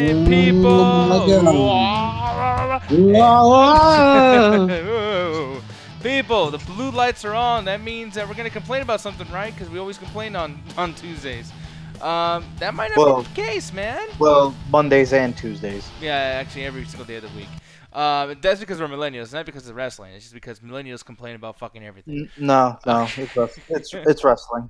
people. People, the blue lights are on. That means that we're gonna complain about something, right? Because we always complain on Tuesdays. That might not be the case, man. Well, Mondays and Tuesdays. Yeah, actually every single day of the week. That's because we're millennials, not because of wrestling. It's just because millennials complain about fucking everything. No, it's wrestling.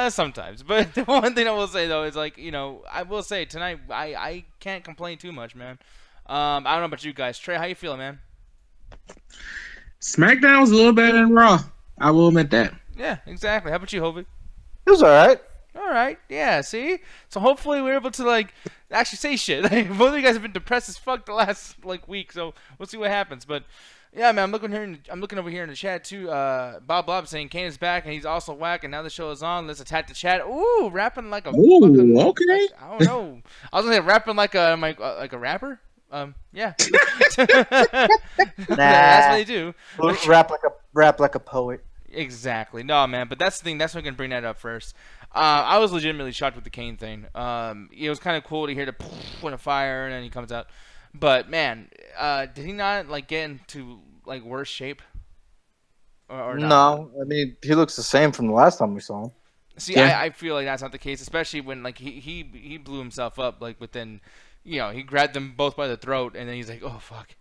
Sometimes, but the one thing I will say though is like, you know, I will say tonight I can't complain too much, man. I don't know about you guys. Trey, how you feeling, man? SmackDown was a little better than Raw. I will admit that. Yeah, exactly. How about you, Hovey? It was alright. All right, yeah. See, so hopefully we're able to like actually say shit. Like, both of you guys have been depressed as fuck the last like week, so we'll see what happens. But yeah, man, I'm looking over here in the chat too. Bob Blob saying Kane is back and he's also whack, and now the show is on. Let's attack the chat. Ooh, rapping like a. Ooh, okay. I don't know. I was gonna say rapping like a rapper. Yeah. Nah, that's what they do. Rap like a poet. Exactly. No, man, but that's the thing. That's why I'm gonna bring that up first. I was legitimately shocked with the Kane thing. It was kind of cool to hear the when a fire and then he comes out. But man, did he not like get into like worse shape? Or not? No, I mean he looks the same from the last time we saw him. See, yeah. I feel like that's not the case, especially when like he blew himself up like within, you know, he grabbed them both by the throat and then he's like, oh fuck,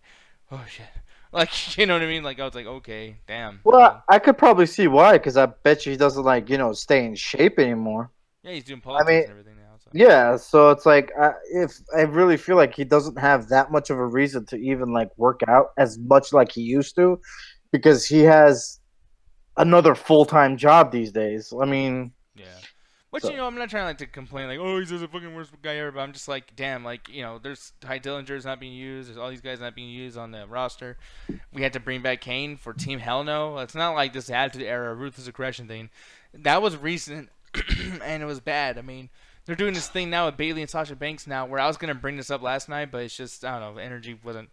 oh shit. Like, you know what I mean? Like, I was like, okay, damn. Well, I could probably see why, because I bet you he doesn't, like, you know, stay in shape anymore. Yeah, he's doing politics and everything now. So. Yeah, so it's like, if I really feel like he doesn't have that much of a reason to even, like, work out as much like he used to, because he has another full-time job these days. I mean... Yeah. But, you know, I'm not trying like to complain like, oh, he's the fucking worst guy ever. But I'm just like, damn, like, you know, there's Ty Dillinger's not being used. There's all these guys not being used on the roster. We had to bring back Kane for Team Hell No. It's not like this Attitude Era Ruthless Aggression thing. That was recent, and it was bad. I mean, they're doing this thing now with Bayley and Sasha Banks now, where I was gonna bring this up last night, but it's just, I don't know, energy wasn't.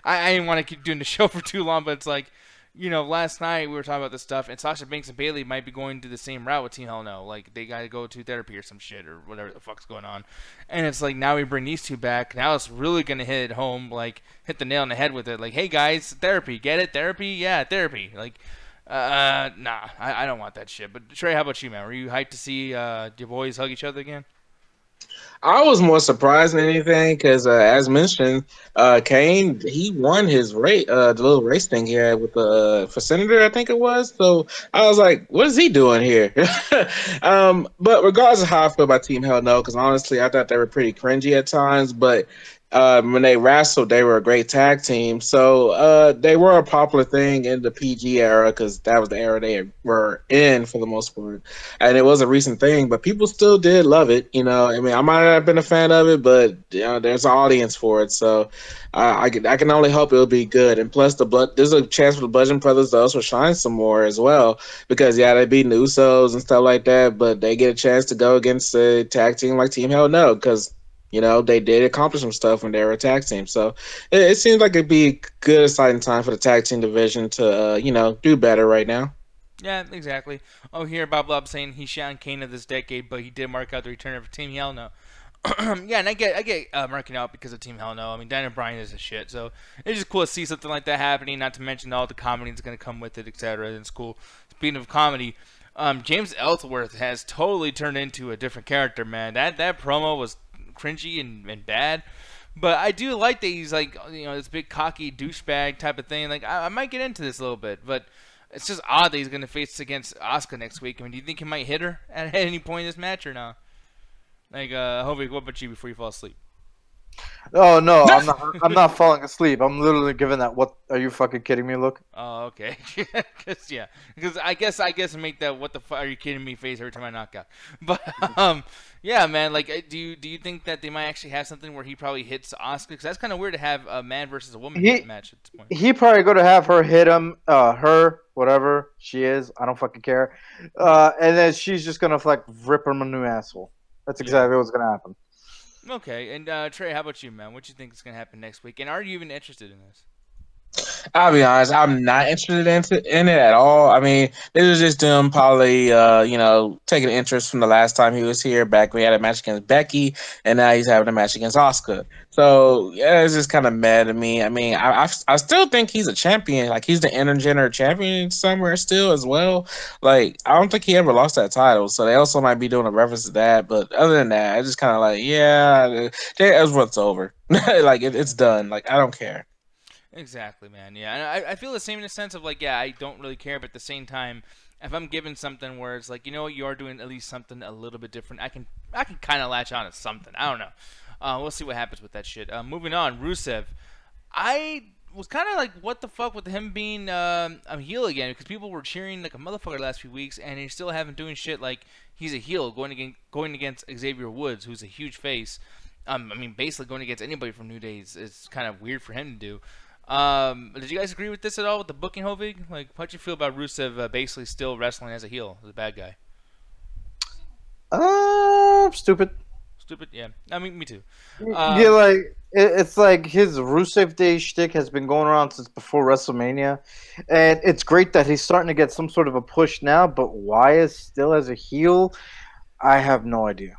I didn't want to keep doing the show for too long, but it's like. You know, last night we were talking about this stuff, and Sasha Banks and Bayley might be going to the same route with Team Hell No. Like, they got to go to therapy or some shit or whatever the fuck's going on. And it's like, now we bring these two back. Now it's really going to hit home, like, hit the nail on the head with it. Like, hey, guys, therapy. Get it? Therapy? Yeah, therapy. Like, nah, I don't want that shit. But, Trey, how about you, man? Were you hyped to see your boys hug each other again? I was more surprised than anything because, as mentioned, Kane, he won his race, the little race thing he had with the for senator, I think it was. So I was like, what is he doing here? But regardless of how I feel about Team Hell No, because honestly, I thought they were pretty cringy at times, but when they wrestled, they were a great tag team. So they were a popular thing in the PG era because that was the era they were in for the most part. And it was a recent thing, but people still did love it. You know, I mean, I might not have been a fan of it, but you know, there's an audience for it. So I can only hope it'll be good. And plus, there's a chance for the Bludgeon Brothers to also shine some more as well because, yeah, they beat the Usos and stuff like that, but they get a chance to go against a tag team like Team Hell No because you know, they did accomplish some stuff when they were a tag team. So it seems like it'd be a good, exciting time for the tag team division to, you know, do better right now. Yeah, exactly. Oh, here, Bob Lob saying he's Sean Kane of this decade, but he did mark out the return of Team Hell No. Yeah, and I get marking out because of Team Hell No. I mean, Daniel Bryan is a shit, so it's just cool to see something like that happening, not to mention all the comedy that's going to come with it, etc. It's cool. Speaking of comedy, James Ellsworth has totally turned into a different character, man. That promo was cringy and bad, but I do like that he's like, you know, this big cocky douchebag type of thing. Like I might get into this a little bit, but it's just odd that he's going to face against Asuka next week. I mean, do you think he might hit her at any point in this match or not? Like, Hovey, what about you before you fall asleep? Oh no, I'm not falling asleep. I'm literally giving that "what are you fucking kidding me" look. Oh, okay. Because I guess make that "what the fuck are you kidding me" face every time I knock out. But yeah, man. Like, do you think that they might actually have something where he probably hits Asuka? Because that's kind of weird to have a man versus a woman match at this point. He probably going to have her hit him, her whatever she is. I don't fucking care. And then she's just gonna like rip him a new asshole. That's exactly what's gonna happen. Okay, and Trey, how about you, man? What do you think is going to happen next week? And are you even interested in this? I'll be honest, I'm not interested in it at all. I mean, this is just them probably, taking interest from the last time he was here. Back when he had a match against Becky, and now he's having a match against Asuka. So yeah, it's just kind of mad to me. I mean, I still think he's a champion. Like he's the intergender champion somewhere still as well. Like I don't think he ever lost that title. So they also might be doing a reference to that. But other than that, I just kind of like, yeah, that's what's over. Like it's done. Like I don't care. Exactly, man. Yeah, and I feel the same in the sense of like, yeah, I don't really care, but at the same time, if I'm given something where it's like, you know what, you are doing at least something a little bit different, I can kind of latch on to something. I don't know. We'll see what happens with that shit. Moving on, Rusev. I was kind of like, what the fuck with him being a heel again, because people were cheering like a motherfucker the last few weeks, and he still haven't doing shit like he's a heel going against Xavier Woods, who's a huge face. I mean, basically going against anybody from New Day is kind of weird for him to do. Did you guys agree with this at all with the booking, Hovig? Like, how'd you feel about Rusev basically still wrestling as a heel, as a bad guy? Stupid. Stupid, yeah. I mean, me too. Yeah, like it's like his Rusev Day shtick has been going around since before WrestleMania, and it's great that he's starting to get some sort of a push now. But why is still as a heel? I have no idea.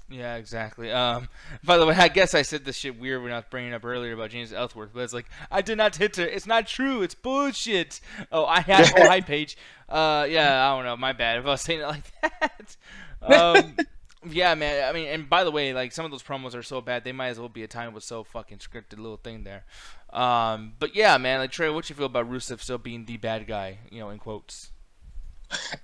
Yeah, exactly. By the way, I guess I said this shit weird when I was bringing up earlier about James Ellsworth, but it's like, I did not hit her. It's not true. It's bullshit. Oh, I had a hi page. Yeah, I don't know. My bad if I was saying it like that. Yeah, man. I mean, and by the way, like some of those promos are so bad, they might as well be a time with so fucking scripted little thing there. But yeah, man. Like Trey, what you feel about Rusev still being the bad guy? You know, in quotes.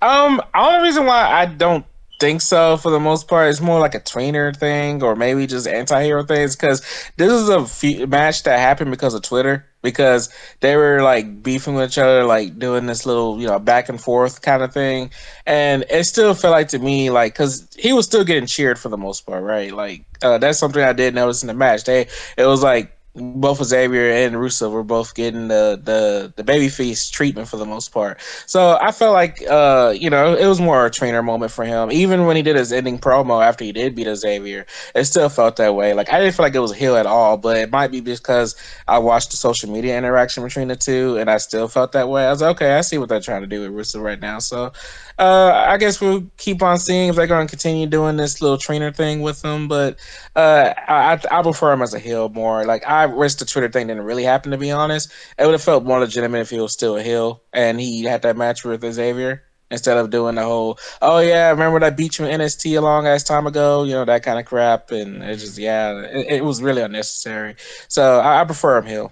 Only reason why I don't think so for the most part is more like a trainer thing or maybe just anti-hero things because this is a match that happened because of Twitter because they were like beefing with each other, like doing this little back and forth kind of thing, and it still felt like to me like because he was still getting cheered for the most part, right? Like that's something I did notice in the match. It was like both Xavier and Russo were both getting the babyface treatment for the most part. So I felt like it was more a trainer moment for him. Even when he did his ending promo after he did beat Xavier, it still felt that way. Like I didn't feel like it was a heel at all, but it might be because I watched the social media interaction between the two and I still felt that way. I was like, okay, I see what they're trying to do with Russo right now. So I guess we'll keep on seeing if they're going to continue doing this little trainer thing with him. But I prefer him as a heel more. Like I wish the Twitter thing didn't really happen. To be honest, it would have felt more legitimate if he was still a heel and he had that match with Xavier instead of doing the whole "oh yeah, remember that I beat you in NXT a long ass time ago," that kind of crap. And it just it was really unnecessary. So I prefer him heel.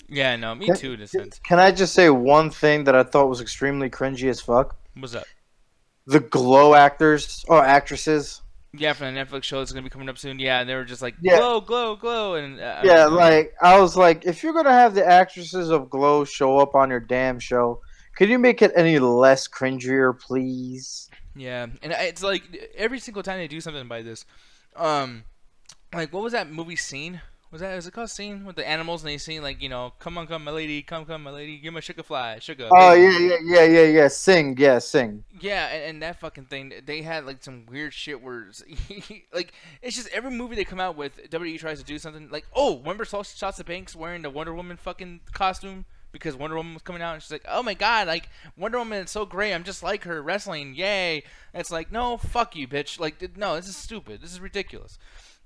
Yeah, no, me too in a sense. Can I just say one thing that I thought was extremely cringy as fuck? What's up? The Glow actors or actresses. Yeah, from the Netflix show that's gonna be coming up soon. Yeah, and they were just like Yeah. glow, glow, glow, and Yeah, like I was like, if you're gonna have the actresses of Glow show up on your damn show, could you make it any less cringier, please? yeah, and it's like every single time they do something by this, like what was that movie Scene? Was it called Scene with the animals and they sing like come on, come my lady, come my lady, give me a sugar fly, sugar. Oh yeah. Sing, sing. Yeah, and that fucking thing, they had like some weird shit where like it's just every movie they come out with, WWE tries to do something like, oh, remember Sasha Banks wearing the Wonder Woman fucking costume because Wonder Woman was coming out and she's like, oh my god, like Wonder Woman is so great, I'm just like her wrestling, yay. And it's like, no, fuck you, bitch. Like, no, this is stupid. This is ridiculous.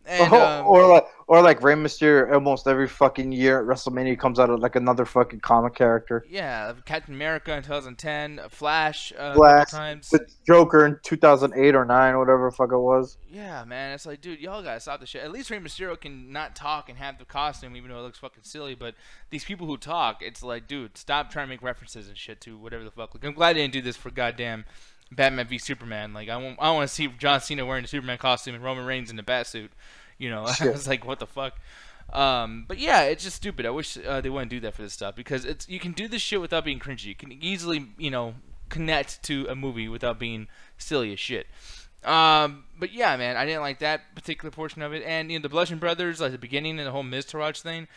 And, or like Rey Mysterio almost every fucking year at WrestleMania comes out of like another fucking comic character. Yeah, Captain America in 2010, Flash, a Flash, couple times. the Joker in 2008 or 9, whatever the fuck it was. Yeah, man, it's like, dude, y'all gotta stop this shit. At least Rey Mysterio can not talk and have the costume, even though it looks fucking silly. But these people who talk, it's like, dude, stop trying to make references and shit to whatever the fuck. Like, I'm glad they didn't do this for goddamn Batman v Superman. Like, I want to see John Cena wearing the Superman costume and Roman Reigns in the bat suit. I was like, what the fuck? But yeah, it's just stupid. I wish they wouldn't do that for this stuff because you can do this shit without being cringy. You can easily, connect to a movie without being silly as shit. But yeah, man, I didn't like that particular portion of it. And the Bludgeon Brothers, like the beginning and the whole Miz Taraj thing.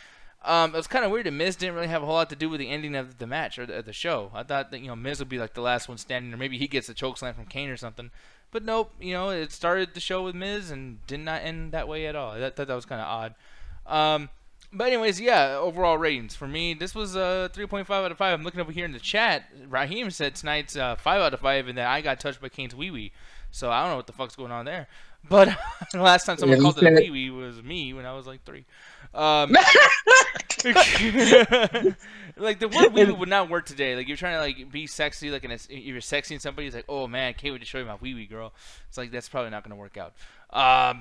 It was kind of weird that Miz didn't really have a whole lot to do with the ending of the match or the show. I thought that Miz would be like the last one standing, or maybe he gets a chokeslam from Kane or something. But nope, it started the show with Miz and did not end that way at all. I thought that was kind of odd. But anyways, yeah, overall ratings for me, this was 3.5 out of 5. I'm looking over here in the chat. Raheem said tonight's 5 out of 5, and that I got touched by Kane's wee wee. So I don't know what the fuck's going on there. But the last time someone called it a wee wee was me when I was like 3. Like the word wee wee would not work today. Like you're trying to like be sexy, like if you're sexing somebody, it's like, oh man, I can't wait to show you my wee wee, girl. It's like that's probably not gonna work out.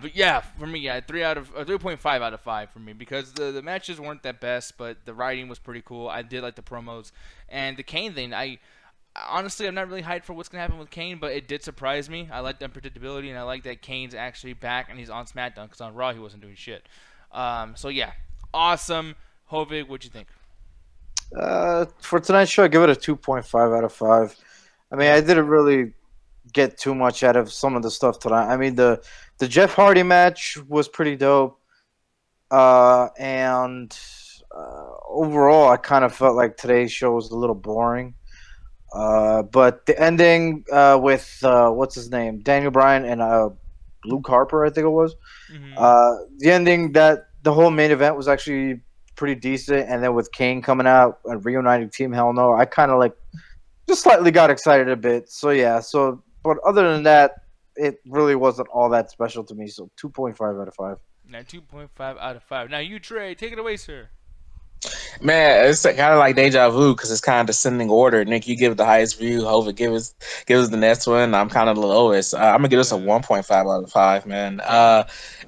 But yeah, for me, yeah, 3.5 out of 5 for me because the matches weren't that best, but the writing was pretty cool. I did like the promos and the Kane thing. Honestly, I'm not really hyped for what's gonna happen with Kane, but it did surprise me. I like the unpredictability, and I like that Kane's actually back and he's on SmackDown because on Raw he wasn't doing shit. So yeah, awesome. Hovig, what'd you think? For tonight's show, I give it a 2.5 out of 5. I mean, I didn't really get too much out of some of the stuff tonight. I mean, the Jeff Hardy match was pretty dope, and overall, I kind of felt like today's show was a little boring. But the ending with what's his name, Daniel Bryan and Luke Harper, I think it was. Mm-hmm. The ending, that the whole main event was actually pretty decent, and then with Kane coming out and reuniting Team Hell No, I kind of like just slightly got excited a bit. So yeah, but other than that, it really wasn't all that special to me. So 2.5 out of 5. Now 2.5 out of 5. Now you, Trey, take it away, sir. Man, it's kind of like deja vu because it's kind of descending order. Nick, you give it the highest view. Hova give us the next one. I'm kind of the lowest. I'm gonna give this a 1.5 out of 5. Man,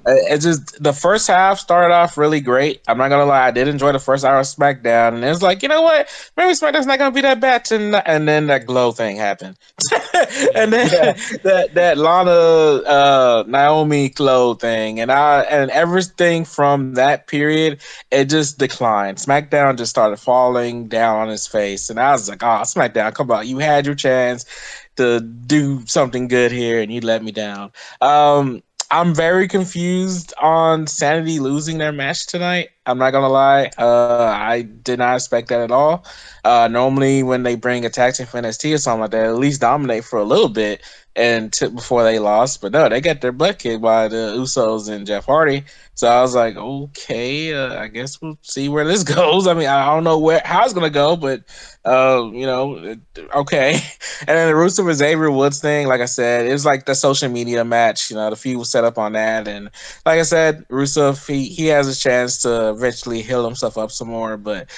it's just the first half started off really great. I'm not gonna lie, I did enjoy the first hour of SmackDown, and it's like, you know what, maybe SmackDown's not gonna be that bad tonight. And then that glow thing happened, and then that Lana Naomi glow thing, and everything from that period, it just declined. SmackDown just started falling down on his face, and I was like, "Oh, SmackDown, come on! You had your chance to do something good here, and you let me down." I'm very confused on Sanity losing their match tonight. I'm not gonna lie, I did not expect that at all. Normally, when they bring a tag team for NXT or something like that, at least dominate for a little bit and before they lost. But no, they got their butt kicked by the Usos and Jeff Hardy. So I was like, okay, I guess we'll see where this goes. I mean, I don't know how it's gonna go, but okay. And then the Rusev and Xavier Woods thing, like I said, it was like the social media match. The feud was set up on that, and like I said, Rusev he has a chance to eventually heal himself up some more. But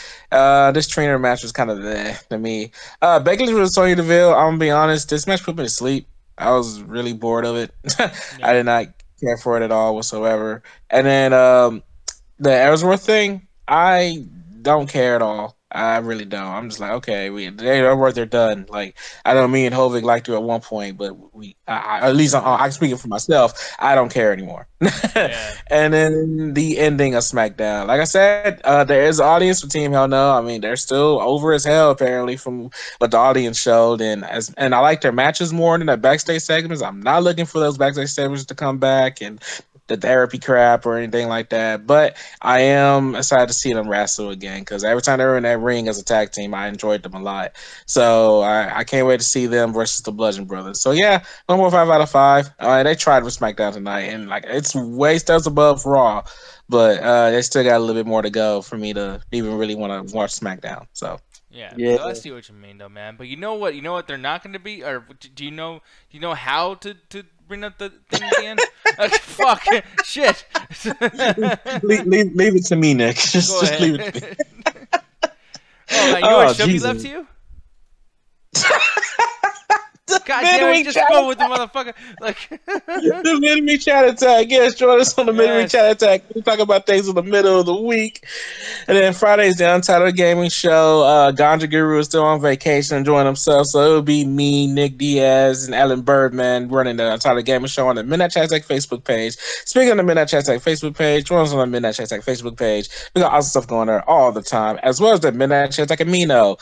this trainer match was kind of to me. Becky Lynch with Sonya Deville. I'm gonna be honest, this match put me to sleep. I was really bored of it. Yeah. I did not care for it at all whatsoever. And then the Ellsworth thing, I don't care at all. I really don't. I'm just like, okay, they're done. Like, I know me and Hovig liked to at one point, but at least I'm speaking for myself. I don't care anymore. Yeah. And then the ending of SmackDown. Like I said, there is an audience for Team Hell No. I mean, they're still over as hell apparently from what the audience showed, and I like their matches more than the backstage segments. I'm not looking for those backstage segments to come back and the therapy crap or anything like that, but I am excited to see them wrestle again because every time they were in that ring as a tag team, I enjoyed them a lot. So I can't wait to see them versus the Bludgeon Brothers. So yeah, 1.5 out of 5. They tried with SmackDown tonight, and like it's way steps above Raw, but they still got a little bit more to go for me to even really want to watch SmackDown. So. Yeah, so I see what you mean, though, man. But you know what? You know what they're not going to be, or do you know how to bring up the thing again? Fuck, shit. leave it to me, Nick. Just leave it to me. Oh, man, you know what should be left to you? God damn it, just go with the motherfucker. Like the mid-me chat attack. Yes, join us on the mid-me chat attack. We talk about things in the middle of the week. And then Friday's the Untitled Gaming Show. Ganja Guru is still on vacation enjoying himself. So it'll be me, Nick Diaz, and Alan Birdman running the Untitled Gaming Show on the Midnight Chat Attack Facebook page. Speaking of the Midnight Chat Attack Facebook page, join us on the Midnight Chat Attack Facebook page. We got awesome stuff going there all the time, as well as the Midnight Chat Attack Amino.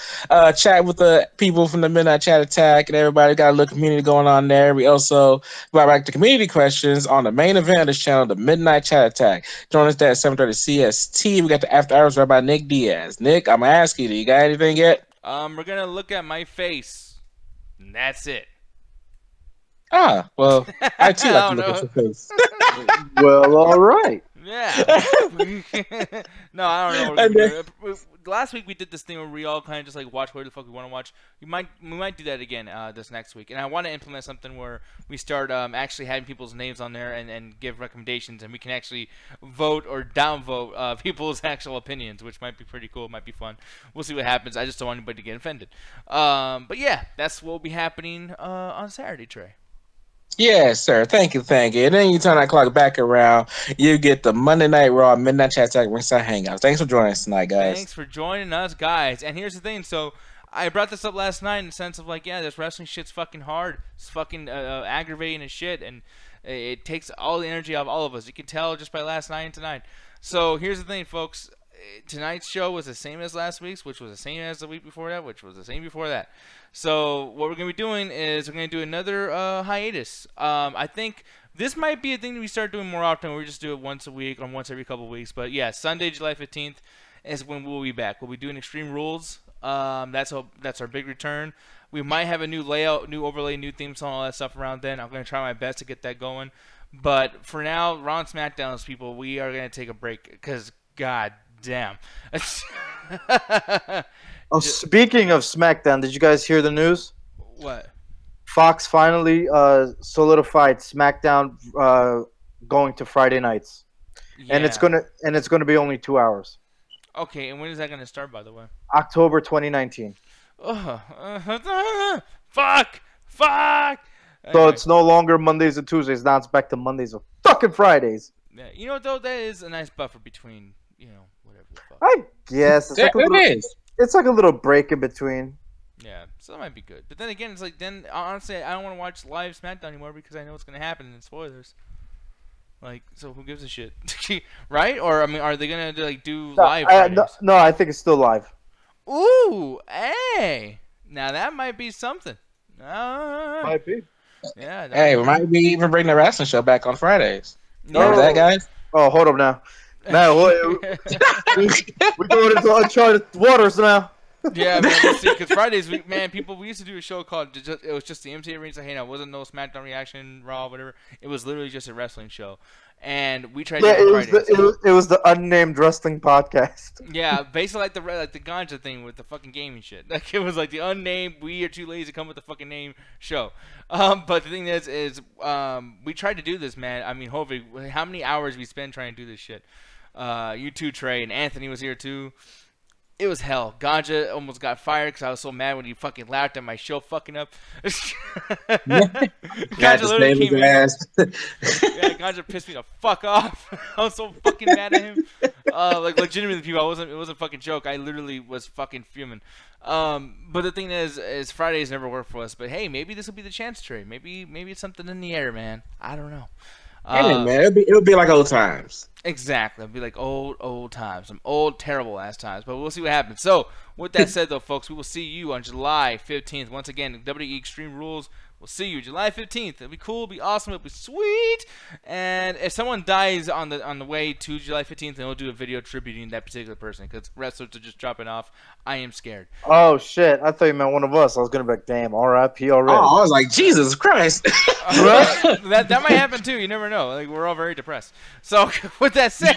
Chat with the people from the Midnight Chat Attack and everybody. Got a little community going on there. We also brought back the community questions on the main event of this channel, the Midnight Chat Attack. Join us there at 7:30 CST. We got the After Hours right by Nick Diaz. Nick, I'm gonna ask you, do you got anything yet? We're gonna look at my face, and that's it. Well, I too like to look at your face. Well, all right. Yeah. No, I don't know what we're gonna do. Last week we did this thing where we all kind of just like watch whatever the fuck we want to watch. We might do that again this next week. And I want to implement something where we start actually having people's names on there and give recommendations, and we can actually vote or downvote people's actual opinions, which might be pretty cool. Might be fun. We'll see what happens. I just don't want anybody to get offended. But yeah, that's what will be happening on Saturday, Trey. Yes, sir. Thank you. And then you turn that clock back around, you get the Monday Night Raw Midnight Chat Tag Ringside Hangouts. Thanks for joining us tonight, guys. Thanks for joining us, guys. And here's the thing. So I brought this up last night in the sense of like, yeah, this wrestling shit's fucking hard. It's fucking aggravating as shit, and it takes all the energy out of all of us. You can tell just by last night and tonight. So here's the thing, folks. Tonight's show was the same as last week's, which was the same as the week before that, which was the same before that. So what we're going to be doing is we're going to do another hiatus. I think this might be a thing that we start doing more often. We just do it once a week or once every couple of weeks. But yeah, Sunday, July 15th is when we'll be back. We'll be doing Extreme Rules. That's our big return. We might have a new layout, new overlay, new theme song, all that stuff around then. I'm going to try my best to get that going. But for now, Raw and SmackDown's people, we are going to take a break because, God damn. Oh, speaking of SmackDown, did you guys hear the news? What? Fox finally solidified SmackDown going to Friday nights, Yeah. and it's gonna be only 2 hours. Okay, and when is that going to start, by the way? October 2019. Fuck! So Anyway. it's no longer Mondays and Tuesdays. Now it's back to Mondays and fucking Fridays. Yeah, you know what, though? That is a nice buffer between, whatever the fuck. I guess it's like a little break in between. Yeah, so that might be good. But then again, it's like, then honestly, I don't want to watch live SmackDown anymore because I know what's going to happen in spoilers. Like, so who gives a shit? Right? Or, I mean, are they going to, like, do live Fridays? No, I think it's still live. Ooh, hey! Now that might be something. Might be. Yeah. Hey, we might be even bring the wrestling show back on Fridays. Remember that, guys? Oh, hold up now. Now, we're going into uncharted waters now. Yeah, man. We'll see. Because Fridays, we used to do a show called, it was just the MTA Arena. Hey, no, it wasn't no SmackDown Reaction, Raw, whatever. It was literally just a wrestling show. And we tried to do Fridays. It was the unnamed wrestling podcast. Yeah, basically like the ganja thing with the fucking gaming shit. Like, it was like the unnamed, we are too lazy to come with the fucking name show. But the thing is we tried to do this, man. I mean, hopefully, how many hours we spent trying to do this shit? You too, Trey, and Anthony was here too. It was hell. Ganja almost got fired because I was so mad when he fucking laughed at my show fucking up. Ganja literally came in. Yeah, Ganja pissed me the fuck off. I was so fucking mad at him. Like, legitimately, people, it wasn't a fucking joke. I literally was fucking fuming. But the thing is Fridays never work for us. But hey, maybe this will be the chance, Trey. Maybe it's something in the air, man. I don't know. Hey, man, it'll be like old times. Exactly. It'll be like old times. Some old, terrible ass times. But we'll see what happens. So, with that said, though, folks, we will see you on July 15th. Once again, WWE Extreme Rules. We'll see you July 15th. It'll be cool. It'll be awesome. It'll be sweet. And if someone dies on the way to July 15th, then we'll do a video tributing that particular person because wrestlers are just dropping off. I am scared. Oh, shit. I thought you meant one of us. I was going to be like, damn, RIP already. Oh, I was like, Jesus Christ. That might happen, too. You never know. Like, we're all very depressed. So, with that said.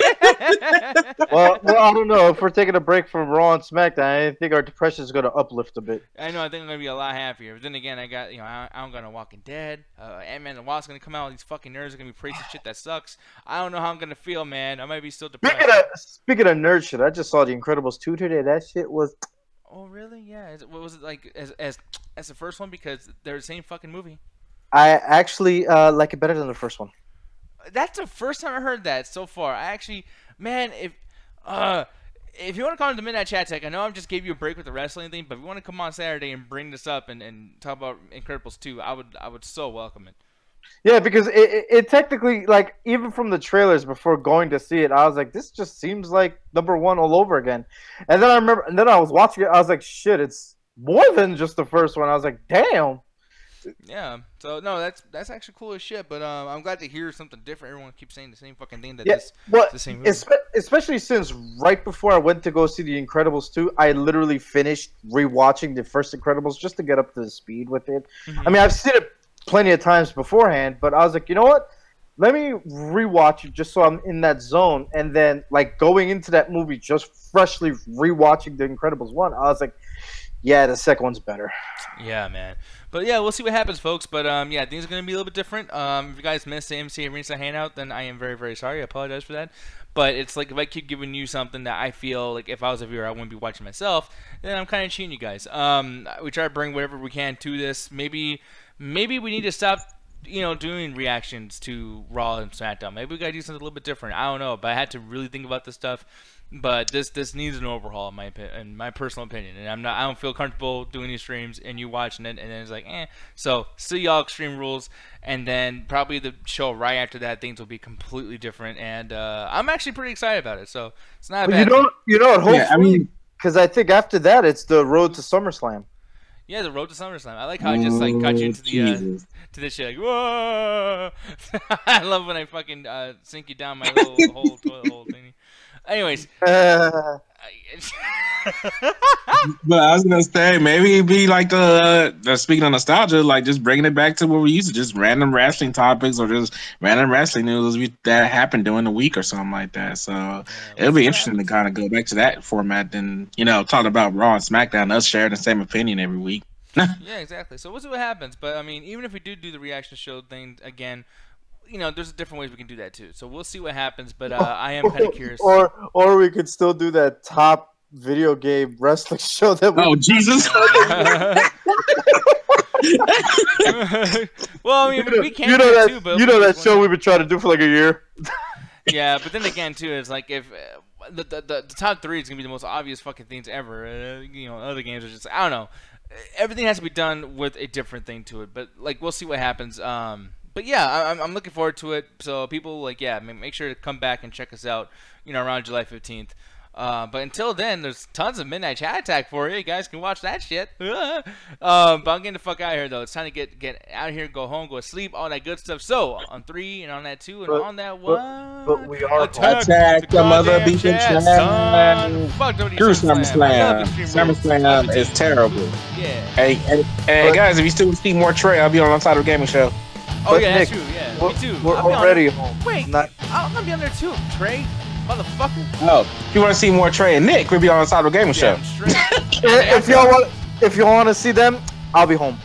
well, I don't know. If we're taking a break from Raw and SmackDown, I think our depression is going to uplift a bit. I know. I think I'm going to be a lot happier. But then again, I got, I'm going to Walking Dead. Ant-Man and the Wasp's going to come out. These fucking nerds are going to be praising shit that sucks. I don't know how I'm going to feel, man. I might be still depressed. Speaking of nerd shit, I just saw The Incredibles 2 today. That shit was... Oh, really? Yeah. What was it like as the first one? Because they're the same fucking movie. I actually like it better than the first one. That's the first time I heard that so far. I actually, man, if you want to come to the Midnight Chat Tech, I know I just gave you a break with the wrestling thing, but if you want to come on Saturday and bring this up and talk about Incredibles 2, I would so welcome it. Yeah, because it technically, like, even from the trailers before going to see it, I was like, this just seems like number one all over again. And then I was watching it, I was like, shit, it's more than just the first one. I was like, damn. Yeah. So no, that's actually cool as shit. But I'm glad to hear something different. Everyone keeps saying the same fucking thing. It's the same movie. Especially since right before I went to go see The Incredibles 2, I literally finished rewatching the first Incredibles just to get up to speed with it. Mm-hmm. I mean, I've seen it plenty of times beforehand, but I was like, you know what? let me rewatch it just so I'm in that zone. And then, like, going into that movie, just freshly rewatching The Incredibles 1, I was like, yeah, the second one's better. Yeah, man. But yeah, we'll see what happens, folks. But yeah, things are gonna be a little bit different. If you guys missed the MC Arena Hangout, then I am very, very sorry. I apologize for that. But it's like if I keep giving you something that I feel like if I was a viewer I wouldn't be watching myself, then I'm kind of cheating you guys. We try to bring whatever we can to this. Maybe we need to stop, doing reactions to Raw and SmackDown. Maybe we gotta do something a little bit different. I don't know, but I had to really think about this stuff. But this needs an overhaul in my personal opinion, and I don't feel comfortable doing these streams and you watching it, and then it's like, eh. So see y'all Extreme Rules, and then probably the show right after that, things will be completely different, and I'm actually pretty excited about it. So it's not a bad thing. Hopefully, because I think after that it's the road to SummerSlam. Yeah, the road to SummerSlam. I like how I just like got you into the to this shit. Like, whoa! I love when I fucking sink you down my little hole, toilet hole thingy. Anyways, but I was gonna say maybe it'd be like the speaking of nostalgia, like just bringing it back to what we used to, just random wrestling topics or just random wrestling news that happened during the week or something like that. So it'll be interesting to kind of go back to that format than talking about Raw and SmackDown, us sharing the same opinion every week. Yeah, exactly. So we'll see what happens. But I mean, even if we do the reaction show thing again, there's different ways we can do that too. So we'll see what happens. But I am kind of curious. Or we could still do that top video game wrestling show that we. Oh Jesus! Well, I mean, we can't do that too. But that show we've been trying to do for like a year. Yeah, but then again too, it's like if the top 3 is gonna be the most obvious fucking things ever. Other games are just I don't know. Everything has to be done with a different thing to it. But like we'll see what happens. But yeah, I'm looking forward to it. So people make sure to come back and check us out. Around July 15th. But until then, there's tons of Midnight Chat Attack for you. You guys can watch that shit. But I'm getting the fuck out of here though. It's time to get out of here, go home, go to sleep, all that good stuff. So on 3 and on that 2 and on that 1. But we are attack the mother beefing slam. Fuck SummerSlam. SummerSlam is terrible. Yeah. Hey guys, if you still see more Trey, I'll be on Outside of Gaming Show. Oh yeah, that's true. Yeah, me too. We're already home. Wait, I'm gonna be on there too, Trey, motherfucker. Oh, if you want to see more Trey and Nick, we'll be on Outside of Gaming Show. If y'all want to see them, I'll be home.